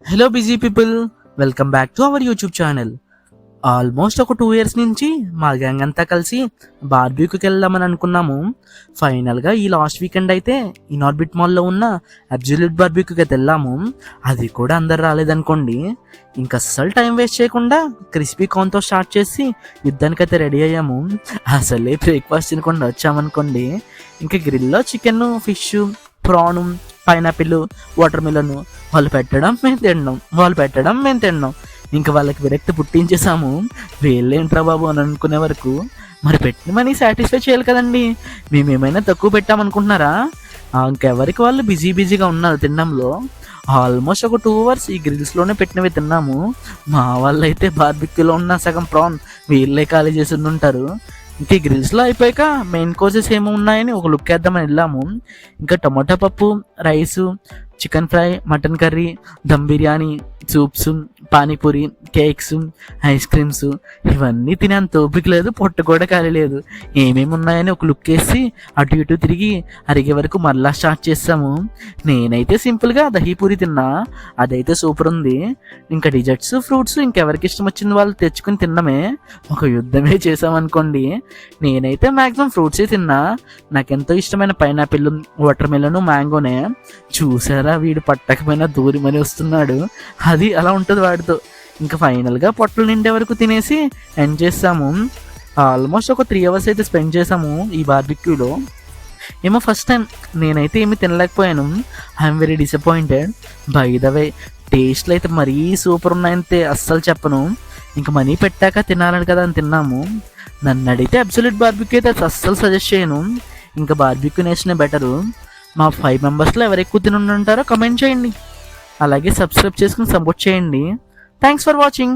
Hello busy people, welcome back to our YouTube channel. Almost ఒక 2 years నుంచి మా gang అంతా కలిసి బార్బీక్యూకి వెళ్దామని అనుకున్నాము. ఫైనల్గా ఈ లాస్ట్ వీకెండ్ అయితే ఇనార్బిట్ మాల్లో ఉన్న అబ్సల్యూట్ బార్బీక్యూకి అయితే వెళ్ళాము. అది కూడా అందరు రాలేదనుకోండి. ఇంకా అస్సలు టైం వేస్ట్ చేయకుండా క్రిస్పీ కార్న్తో స్టార్ట్ చేసి యుద్ధానికైతే రెడీ అయ్యాము. అసలే బ్రేక్ఫాస్ట్ తినకుండా వచ్చామనుకోండి. ఇంకా గ్రిల్లో chicken, fish, prawn, pineapple, watermelon వాళ్ళు పెట్టడం మేము తిన్నాం. ఇంకా వాళ్ళకి విరక్తి పుట్టించేసాము. వీళ్ళేంట్రా బాబు అని అనుకునే వరకు మరి పెట్టిన మనీ సాటిస్ఫై చేయాలి కదండి. మేమేమైనా తక్కువ పెట్టామనుకుంటున్నారా? ఇంకెవరికి వాళ్ళు బిజీగా ఉన్నారు తినడంలో. ఆల్మోస్ట్ ఒక 2 hours ఈ గ్రిల్స్లోనే పెట్టినవి తిన్నాము. మా వాళ్ళు అయితే బార్బిక్యూలో ఉన్న సగం ప్రాన్ వీళ్ళే ఖాళీ చేసి ఉంటారు. ఇంకా ఈ గ్రిల్స్లో అయిపోయాక మెయిన్ కోర్సెస్ ఏమో ఉన్నాయని ఒక లుక్ వేద్దామని వెళ్ళాము. ఇంకా టమాటా పప్పు, rice, chicken fry, mutton curry, dum biryani, soups, panipuri, cakes, ice creams ఇవన్నీ తినేంత ఓపిక లేదు, పొట్ట కూడా ఖాళీ లేదు. ఏమేమి ఉన్నాయని ఒక లుక్ వేసి అటు ఇటు తిరిగి అరిగే వరకు మరలా స్టార్ట్ చేస్తాము. నేనైతే సింపుల్గా దహీపూరి తిన్నా, అదైతే సూపర్ ఉంది. ఇంకా డిజర్ట్స్, ఫ్రూట్స్ ఇంకెవరికి ఇష్టం వచ్చింది వాళ్ళు తెచ్చుకుని తిన్నమే ఒక యుద్ధమే చేసామనుకోండి. నేనైతే మ్యాక్సిమం ఫ్రూట్సే తిన్నా. నాకెంతో ఇష్టమైన పైనాపిల్, వాటర్ మిలన్, మ్యాంగోనే. చూసారా వీడు పట్టకపోయినా దూరిమని వస్తున్నాడు. అది అలా ఉంటుంది వాడితో. ఇంకా ఫైనల్గా పొట్టలు నిండే వరకు తినేసి ఎండ్ చేస్తాము. ఆల్మోస్ట్ ఒక 3 hours అయితే స్పెండ్ చేసాము ఈ బార్బిక్యూలో. ఏమో ఫస్ట్ టైం నేనైతే ఏమీ తినలేకపోయాను. I'm very disappointed. By the way టేస్ట్లు అయితే మరీ సూపర్ ఉన్నాయంటే అస్సలు చెప్పను. ఇంకా మనీ పెట్టాక తినాలని కదా అని తిన్నాము. నన్ను అడిగితే అబ్సల్యూట్ బార్బిక్యూ అయితే అస్సలు సజెస్ట్ చేయను. ఇంకా బార్బిక్యూ నేషనే బెటరు. మా 5 members ఎవరు ఎక్కువ తిని ఉంటారో కమెంట్ చేయండి. అలాగే సబ్స్క్రైబ్ చేసుకుని సపోర్ట్ చేయండి. Thanks for watching.